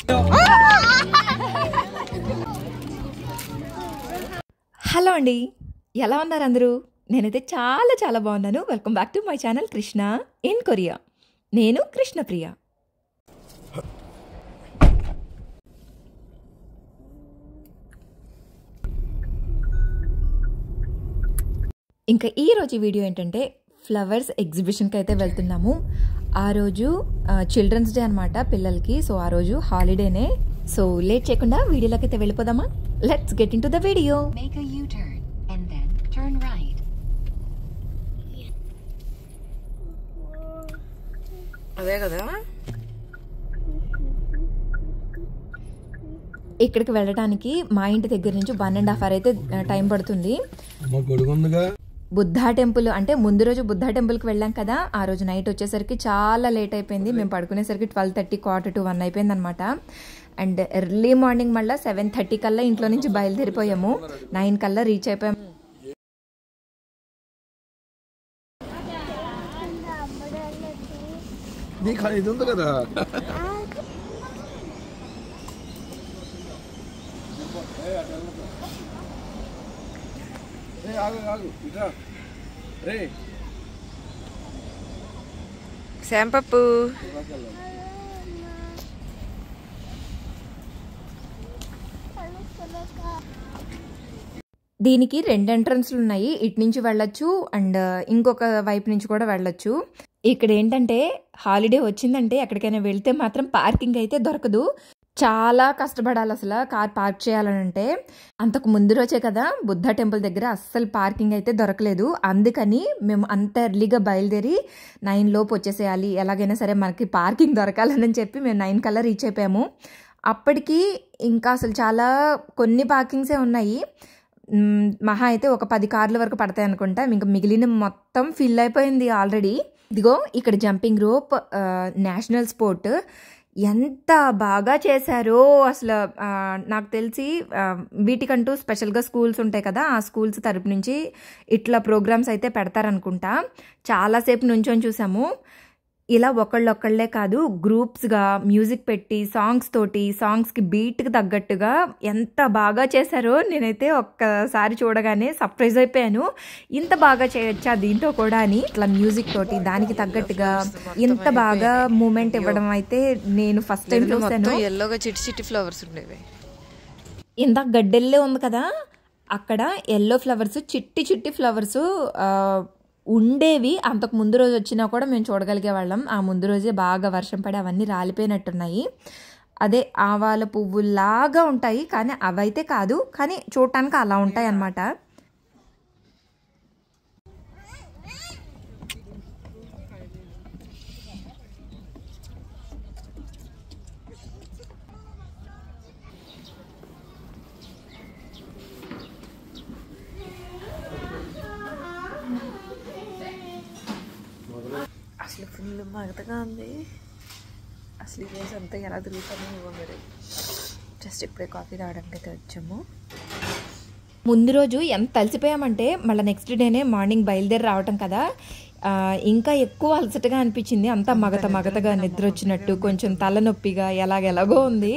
Hello అండి, ఎలా ఉన్నారు అందరూ? నేనైతే చాలా చాలా బాగున్నాను. Welcome back to my channel Krishna in Korea. నేను కృష్ణప్రియ. ఇంకా ఈరోజు వీడియో ఏంటంటే ఫ్లవర్స్ ఎగ్జిబిషన్కి అయితే వెళ్తున్నాము. ఆ రోజు చిల్డ్రన్స్ డే అనమాట పిల్లలకి. సో ఆ రోజు హాలిడేనే. సో లేట్ చేయకుండా వీడియోలోకి అయితే వెళ్ళిపోదామా? Let's get in to the video. అదే కదా, ఇక్కడికి వెళ్ళడానికి మా ఇంటి దగ్గర నుంచి 1.5 hour అయితే టైం పడుతుంది. బుద్ధా టెంపుల్ అంటే ముందు రోజు బుద్ధా టెంపుల్కి వెళ్ళాం కదా, ఆ రోజు నైట్ వచ్చేసరికి చాలా లేట్ అయిపోయింది. మేము పడుకునేసరికి 12:30, 1:45 అయిపోయింది అనమాట. అండ్ ఎర్లీ మార్నింగ్ మళ్ళీ 7:30 కల్లా ఇంట్లో నుంచి బయలుదేరిపోయాము. 9 కల్లా రీచ్ అయిపోయాము. కదా శాంపప్పు దీనికి 2 ఎంట్రన్స్లు ఉన్నాయి. ఇటు నుంచి వెళ్ళొచ్చు అండ్ ఇంకొక వైపు నుంచి కూడా వెళ్ళొచ్చు. ఇక్కడ ఏంటంటే హాలిడే వచ్చిందంటే ఎక్కడికైనా వెళ్తే మాత్రం పార్కింగ్ అయితే దొరకదు. చాలా కష్టపడాలి అసలు కార్ పార్క్ చేయాలనంటే. అంతకు ముందు రోజే కదా బుద్ధా టెంపుల్ దగ్గర అస్సలు పార్కింగ్ అయితే దొరకలేదు. అందుకని మేము అంత ఎర్లీగా బయలుదేరి 9 లోపు వచ్చేసేయాలి, ఎలాగైనా సరే మనకి పార్కింగ్ దొరకాలని చెప్పి మేము 9 కల్లా రీచ్ అయిపోయాము. అప్పటికి ఇంకా అసలు చాలా కొన్ని పార్కింగ్సే ఉన్నాయి. మహా అయితే ఒక 10 కార్ల వరకు పడతాయి అనుకుంటా. ఇంకా మిగిలిన మొత్తం ఫిల్ అయిపోయింది ఆల్రెడీ. ఇదిగో ఇక్కడ జంపింగ్ రోప్ నేషనల్ స్పోర్ట్ ఎంత బాగా చేశారో అసలు. నాకు తెలిసి వీటికంటూ స్పెషల్గా స్కూల్స్ ఉంటాయి కదా, ఆ స్కూల్స్ తరపు నుంచి ఇట్లా ప్రోగ్రామ్స్ అయితే పెడతారనుకుంటా. చాలాసేపు నుంచొని చూసాము. ఇలా ఒకళ్ళొక్కళ్ళే కాదు, గ్రూప్స్గా మ్యూజిక్ పెట్టి సాంగ్స్కి బీట్కి తగ్గట్టుగా ఎంత బాగా చేశారో. నేనైతే ఒక్కసారి చూడగానే సర్ప్రైజ్ అయిపోయాను. ఇంత బాగా చేయొచ్చా దీంతో కూడా అని. ఇట్లా మ్యూజిక్ తోటి దానికి తగ్గట్టుగా ఇంత బాగా మూమెంట్ ఇవ్వడం అయితే నేను ఫస్ట్ టైం చూసాను. ఎల్లోగా చిట్టి చిట్టి ఫ్లవర్స్ ఉండేవి. ఇందాక గడ్డెల్లే ఉంది కదా, అక్కడ ఎల్లో ఫ్లవర్స్, చిట్టి చిట్టి ఫ్లవర్స్ ఉండేవి. అంతకు ముందు రోజు వచ్చినా కూడా మేము చూడగలిగే వాళ్ళం. ఆ ముందు రోజే బాగా వర్షం పడి అవన్నీ రాలిపోయినట్టున్నాయి. అదే ఆవాల పువ్వులాగా ఉంటాయి కానీ అవైతే కాదు, కానీ చూడటానికి అలా ఉంటాయి అన్నమాట. అసలు ఫుల్ మగతగా ఉంది. అసలు ఈ రోజు అంతా ఎలా తిరుగుతామో మరి. జస్ట్ ఇప్పుడే కాఫీ తాగడానికి అయితే వచ్చాము. ముందు రోజు ఎంత అలసిపోయామంటే మళ్ళీ నెక్స్ట్ డేనే మార్నింగ్ బయలుదేరి రావటం కదా, ఇంకా ఎక్కువ అలసటగా అనిపించింది. అంతా మగతగా నిద్ర వచ్చినట్టు, కొంచెం తలనొప్పిగా ఎలాగో ఉంది.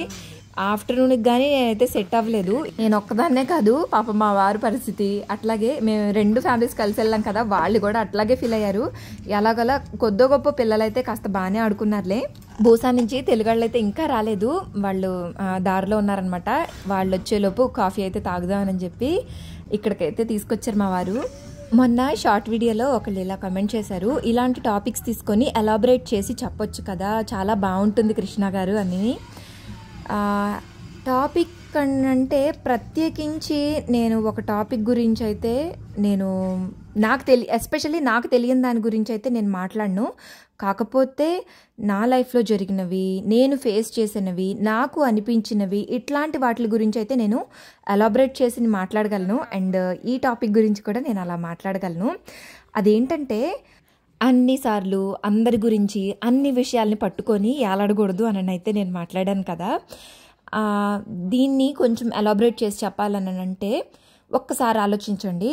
ఆఫ్టర్నూన్కి కానీ నేనైతే సెట్ అవ్వలేదు. నేను ఒక్కదాన్నే కాదు, పాప మా వారి పరిస్థితి అట్లాగే. మేము 2 ఫ్యామిలీస్ కలిసి వెళ్ళాం కదా, వాళ్ళు కూడా అట్లాగే ఫీల్ అయ్యారు. ఎలాగోలా కొద్దో గొప్ప పిల్లలైతే కాస్త బాగానే ఆడుకున్నారులే. బూసా నుంచి తెలుగాళ్ళు అయితే ఇంకా రాలేదు, వాళ్ళు దారిలో ఉన్నారనమాట. వాళ్ళు వచ్చేలోపు కాఫీ అయితే తాగుదామని చెప్పి ఇక్కడికైతే తీసుకొచ్చారు మా వారు. మొన్న షార్ట్ వీడియోలో ఒకళ్ళు ఇలా కమెంట్ చేశారు, ఇలాంటి టాపిక్స్ తీసుకొని ఎలాబరేట్ చేసి చెప్పొచ్చు కదా, చాలా బాగుంటుంది కృష్ణ గారు అని. టాపిక్ అంటే ప్రత్యేకించి నేను ఒక టాపిక్ గురించి అయితే ఎస్పెషల్లీ నాకు తెలియని దాని గురించి అయితే నేను మాట్లాడను. కాకపోతే నా లైఫ్లో జరిగినవి, నేను ఫేస్ చేసినవి, నాకు అనిపించినవి, ఇట్లాంటి వాటి గురించి అయితే నేను ఎలాబరేట్ చేసి మాట్లాడగలను. అండ్ ఈ టాపిక్ గురించి కూడా నేను అలా మాట్లాడగలను. అదేంటంటే అన్నిసార్లు అందరి గురించి అన్ని విషయాల్ని పట్టుకొని ఏలాడకూడదు అని అయితే నేను మాట్లాడాను కదా. దీన్ని కొంచెం ఎలాబరేట్ చేసి చెప్పాలని అంటే ఒక్కసారి ఆలోచించండి.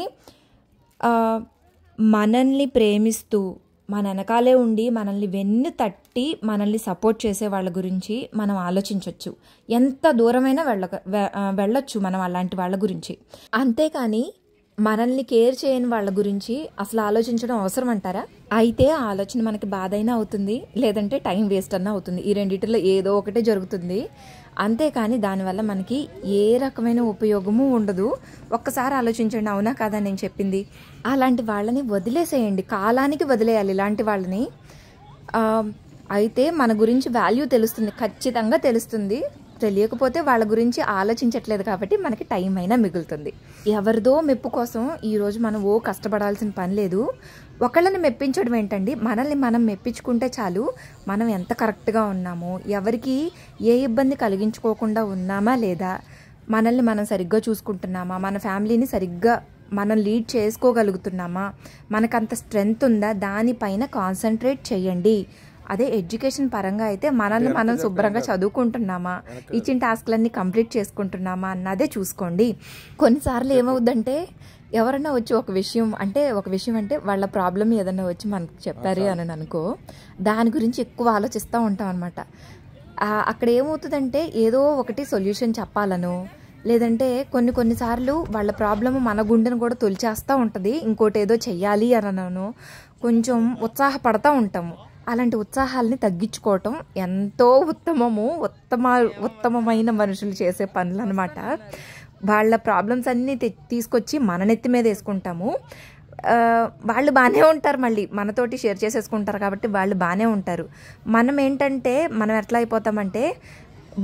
మనల్ని ప్రేమిస్తూ మన వెనకాలే ఉండి మనల్ని వెన్ను తట్టి మనల్ని సపోర్ట్ చేసే వాళ్ళ గురించి మనం ఆలోచించవచ్చు. ఎంత దూరమైనా వెళ్ళొచ్చు మనం అలాంటి వాళ్ళ గురించి. అంతేకాని మనల్ని కేర్ చేయని వాళ్ళ గురించి అసలు ఆలోచించడం అవసరం అంటారా? అయితే ఆ ఆలోచన మనకి బాధ అయినా అవుతుంది, లేదంటే టైం వేస్ట్ అన్నా అవుతుంది. ఈ రెండిటిలో ఏదో ఒకటే జరుగుతుంది. అంతేకాని దానివల్ల మనకి ఏ రకమైన ఉపయోగము ఉండదు. ఒక్కసారి ఆలోచించండి, అవునా కాదా నేను చెప్పింది? అలాంటి వాళ్ళని వదిలేసేయండి, కాలానికి వదిలేయాలి ఇలాంటి వాళ్ళని. అయితే మన గురించి వాల్యూ తెలుస్తుంది, ఖచ్చితంగా తెలుస్తుంది. తెలియకపోతే వాళ్ళ గురించి ఆలోచించట్లేదు కాబట్టి మనకి టైం అయినా మిగులుతుంది. ఎవరిదో మెప్పు కోసం ఈరోజు మనం కష్టపడాల్సిన పని లేదు. ఒకళ్ళని మెప్పించడం ఏంటండి, మనల్ని మనం మెప్పించుకుంటే చాలు. మనం ఎంత కరెక్ట్గా ఉన్నామో, ఎవరికి ఏ ఇబ్బంది కలిగించుకోకుండా ఉన్నామా లేదా, మనల్ని మనం సరిగ్గా చూసుకుంటున్నామా, మన ఫ్యామిలీని సరిగ్గా మనం లీడ్ చేసుకోగలుగుతున్నామా, మనకంత స్ట్రెంగ్త్ ఉందా, దానిపైన కాన్సన్ట్రేట్ చేయండి. అదే ఎడ్యుకేషన్ పరంగా అయితే మనల్ని మనం శుభ్రంగా చదువుకుంటున్నామా, ఇచ్చిన టాస్క్లన్నీ కంప్లీట్ చేసుకుంటున్నామా అన్నదే చూసుకోండి. కొన్నిసార్లు ఏమవుద్దంటే ఎవరన్నా వచ్చి ఒక విషయం అంటే వాళ్ళ ప్రాబ్లం ఏదన్నా వచ్చి మనకు చెప్పారు అని అనుకో, దాని గురించి ఎక్కువ ఆలోచిస్తూ ఉంటాం అనమాట. అక్కడ ఏమవుతుందంటే ఏదో ఒకటి సొల్యూషన్ చెప్పాలను, లేదంటే కొన్నిసార్లు వాళ్ళ ప్రాబ్లము మన గుండెను కూడా తొలిచేస్తూ ఉంటుంది. ఇంకోటి ఏదో చెయ్యాలి అనను కొంచెం ఉత్సాహపడతా ఉంటాము. అలాంటి ఉత్సాహాలని తగ్గించుకోవటం ఎంతో ఉత్తమమైన మనుషులు చేసే పనులు అనమాట. వాళ్ళ ప్రాబ్లమ్స్ అన్నీ తీసుకొచ్చి మన నెత్తి మీద వేసుకుంటాము. వాళ్ళు బాగానే ఉంటారు, మళ్ళీ మనతోటి షేర్ చేసేసుకుంటారు కాబట్టి వాళ్ళు బాగానే ఉంటారు. మనం ఏంటంటే మనం ఎట్లా అయిపోతామంటే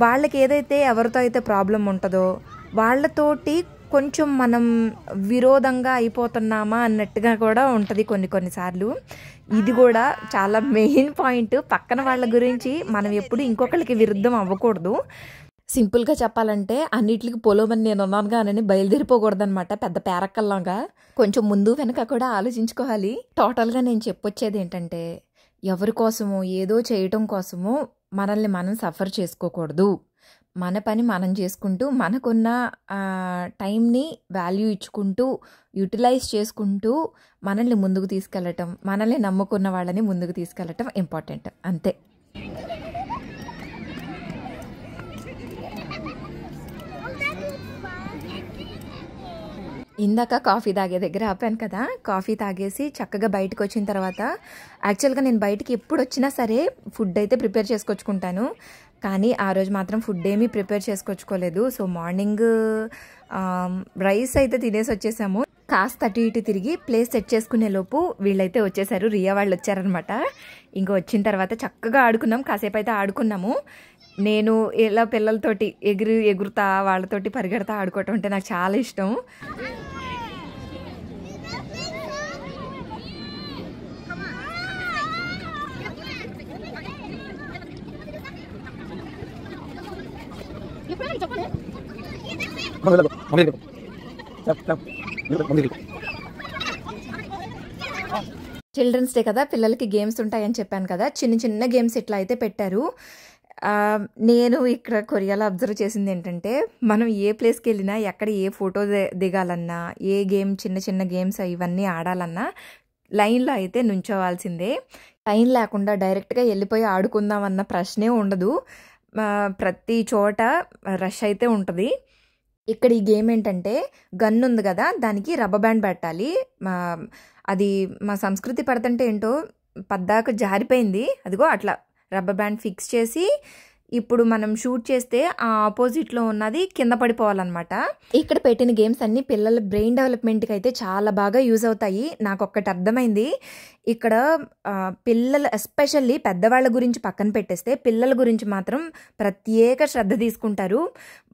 వాళ్ళకి ఏదైతే ఎవరితో అయితే ప్రాబ్లం ఉంటుందో వాళ్ళతోటి కొంచెం మనం విరోధంగా అయిపోతున్నామా అన్నట్టుగా కూడా ఉంటుంది కొన్నిసార్లు. ఇది కూడా చాలా మెయిన్ పాయింట్. పక్కన వాళ్ళ గురించి మనం ఎప్పుడు ఇంకొకరికి విరుద్ధం అవ్వకూడదు. సింపుల్గా చెప్పాలంటే అన్నిటికి పొలోమని నేను ఉన్నానుగా అని బయలుదేరిపోకూడదు అనమాట. పెద్ద పేరక్కల్లాగా కొంచెం ముందు వెనక కూడా ఆలోచించుకోవాలి. టోటల్గా నేను చెప్పొచ్చేది ఏంటంటే ఎవరి కోసమో ఏదో చేయటం కోసమో మనల్ని మనం సఫర్ చేసుకోకూడదు. మన పని మనం చేసుకుంటూ మనకున్న టైంని వాల్యూ ఇచ్చుకుంటూ యూటిలైజ్ చేసుకుంటూ మనల్ని ముందుకు తీసుకెళ్ళటం, మనల్ని నమ్ముకున్న వాళ్ళని ముందుకు తీసుకెళ్ళటం ఇంపార్టెంట్, అంతే. ఇందాక కాఫీ తాగే దగ్గర ఆపాను కదా, కాఫీ తాగేసి చక్కగా బయటకు వచ్చిన తర్వాత యాక్చువల్గా నేను బయటికి ఎప్పుడు వచ్చినా సరే ఫుడ్ అయితే ప్రిపేర్ చేసుకొచ్చుకుంటాను. కానీ ఆ రోజు మాత్రం ఫుడ్ ఏమీ ప్రిపేర్ చేసుకొచ్చుకోలేదు. సో మార్నింగ్ రైస్ అయితే తినేసి వచ్చేసాము. కాస్త అటు ఇటు తిరిగి ప్లేస్ సెట్ చేసుకునే లోపు వీళ్ళైతే వచ్చేసారు, రియా వాళ్ళు వచ్చారనమాట. ఇంకా వచ్చిన తర్వాత చక్కగా ఆడుకున్నాం, కాసేపు అయితే ఆడుకున్నాము. నేను ఇలా పిల్లలతోటి ఎగురుతా వాళ్ళతోటి పరిగెడతా ఆడుకోవటం అంటే నాకు చాలా ఇష్టం. చిల్డ్రన్స్ డే కదా, పిల్లలకి గేమ్స్ ఉంటాయని చెప్పాను కదా, చిన్న చిన్న గేమ్స్ ఇట్లా అయితే పెట్టారు. నేను ఇక్కడ కొరియాలో అబ్జర్వ్ చేసింది ఏంటంటే మనం ఏ ప్లేస్కి వెళ్ళినా ఎక్కడ ఏ ఫోటో దిగాలన్నా ఏ గేమ్ చిన్న చిన్న గేమ్స్ ఇవన్నీ ఆడాలన్నా లైన్లో అయితే నుంచోవాల్సిందే. లైన్ లేకుండా డైరెక్ట్గా వెళ్ళిపోయి ఆడుకుందాం అన్న ప్రశ్నే ఉండదు. ప్రతి చోట రష్ అయితే ఉంటుంది. ఇక్కడ ఈ గేమ్ ఏంటంటే గన్ ఉంది కదా, దానికి రబ్బర్ బ్యాండ్ పెట్టాలి. అది మా సంస్కృతి పడుతుంటే ఏంటో పద్దాక జారిపోయింది. అదిగో అట్లా రబ్బర్ బ్యాండ్ ఫిక్స్ చేసి ఇప్పుడు మనం షూట్ చేస్తే ఆ ఆపోజిట్లో ఉన్నది కింద పడిపోవాలన్నమాట. ఇక్కడ పెట్టిన గేమ్స్ అన్ని పిల్లల బ్రెయిన్ డెవలప్మెంట్కి అయితే చాలా బాగా యూజ్ అవుతాయి. నాకు ఒక్కటి అర్థమైంది, ఇక్కడ పిల్లలు ఎస్పెషల్లీ పెద్దవాళ్ళ గురించి పక్కన పెట్టేస్తే పిల్లల గురించి మాత్రం ప్రత్యేక శ్రద్ధ తీసుకుంటారు.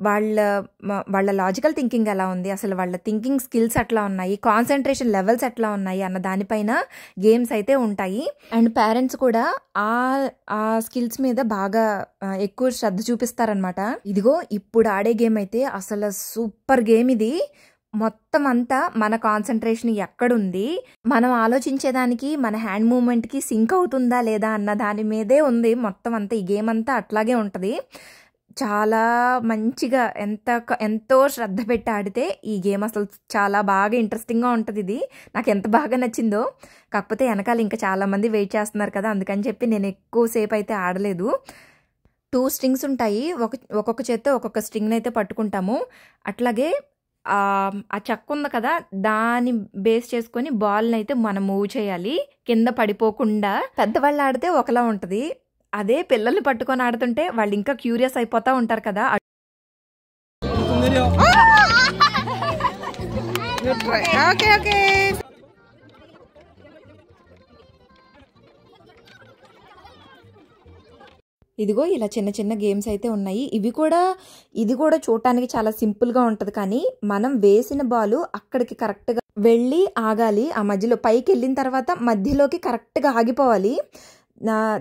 వాళ్ళ లాజికల్ థింకింగ్ ఎలా ఉంది, అసలు వాళ్ళ థింకింగ్ స్కిల్స్ ఎట్లా ఉన్నాయి, కాన్సన్ట్రేషన్ లెవెల్స్ ఎట్లా ఉన్నాయి అన్న దానిపైన గేమ్స్ అయితే ఉంటాయి. అండ్ పేరెంట్స్ కూడా ఆ స్కిల్స్ మీద బాగా ఎక్కువ శ్రద్ధ చూపిస్తారనమాట. ఇదిగో ఇప్పుడు ఆడే గేమ్ అయితే అసలు సూపర్ గేమ్ ఇది. మొత్తం అంతా మన కాన్సన్ట్రేషన్ ఎక్కడుంది, మనం ఆలోచించేదానికి మన హ్యాండ్ మూమెంట్కి సింక్ అవుతుందా లేదా అన్న దాని మీదే ఉంది మొత్తం అంతా. ఈ గేమ్ అంతా అట్లాగే ఉంటుంది. చాలా మంచిగా ఎంతో శ్రద్ధ పెట్టి ఆడితే ఈ గేమ్ అసలు చాలా బాగా ఇంట్రెస్టింగ్గా ఉంటుంది. ఇది నాకు ఎంత బాగా నచ్చిందో. కాకపోతే వెనకాల ఇంకా చాలామంది వెయిట్ చేస్తున్నారు కదా, అందుకని చెప్పి నేను ఎక్కువసేపు అయితే ఆడలేదు. 2 స్ట్రింగ్స్ ఉంటాయి, ఒక్కొక్క చేత్తో ఒక్కొక్క స్ట్రింగ్ని అయితే పట్టుకుంటాము. అట్లాగే ఆ చెక్క ఉంది కదా, దాన్ని బేస్ చేసుకొని బాల్ని అయితే మనం మూవ్ చేయాలి కింద పడిపోకుండా. పెద్దవాళ్ళు ఆడితే ఒకలా ఉంటుంది, అదే పిల్లల్ని పట్టుకొని ఆడుతుంటే వాళ్ళు ఇంకా క్యూరియస్ అయిపోతూ ఉంటారు కదా. ఇదిగో ఇలా చిన్న చిన్న గేమ్స్ అయితే ఉన్నాయి. ఇది కూడా చూడటానికి చాలా సింపుల్గా ఉంటుంది, కానీ మనం వేసిన బాల్ అక్కడికి కరెక్ట్గా వెళ్ళి ఆగాలి. ఆ మధ్యలో పైకి వెళ్ళిన తర్వాత మధ్యలోకి కరెక్ట్గా ఆగిపోవాలి.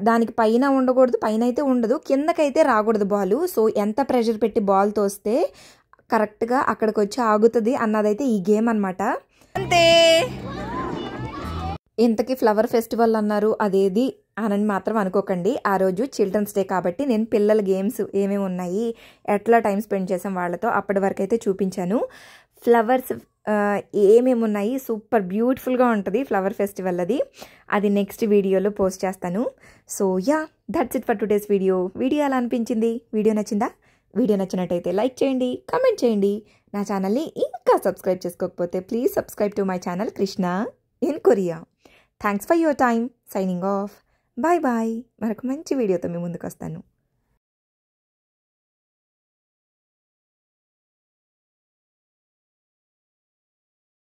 దానికి పైన ఉండకూడదు, పైన అయితే ఉండదు, కిందకైతే రాకూడదు బాల్. సో ఎంత ప్రెషర్ పెట్టి బాల్ తోస్తే కరెక్ట్గా అక్కడికి వచ్చి ఆగుతుంది అన్నదైతే ఈ గేమ్ అనమాట. అంతే. ఇంతకీ ఫ్లవర్ ఫెస్టివల్ అన్నారు, అదేది అని మాత్రం అనుకోకండి. ఆ రోజు చిల్డ్రన్స్ డే కాబట్టి నేను పిల్లల గేమ్స్ ఏమేమి ఉన్నాయి, ఎట్లా టైం స్పెండ్ చేసాం వాళ్ళతో, అప్పటి వరకు అయితే చూపించాను. ఫ్లవర్స్ ఏమేమి ఉన్నాయి, సూపర్ బ్యూటిఫుల్గా ఉంటుంది ఫ్లవర్ ఫెస్టివల్. అది నెక్స్ట్ వీడియోలో పోస్ట్ చేస్తాను. So yeah, that's it for today's video. ఎలా అనిపించింది? వీడియో నచ్చిందా? వీడియో నచ్చినట్టయితే లైక్ చేయండి, కామెంట్ చేయండి. నా ఛానల్ని ఇంకా సబ్స్క్రైబ్ చేసుకోకపోతే please subscribe to my channel Krishna in Korea. Thanks for your time. Signing off. Bye bye. మరొక మంచి వీడియోతో మీ ముందుకు వస్తాను.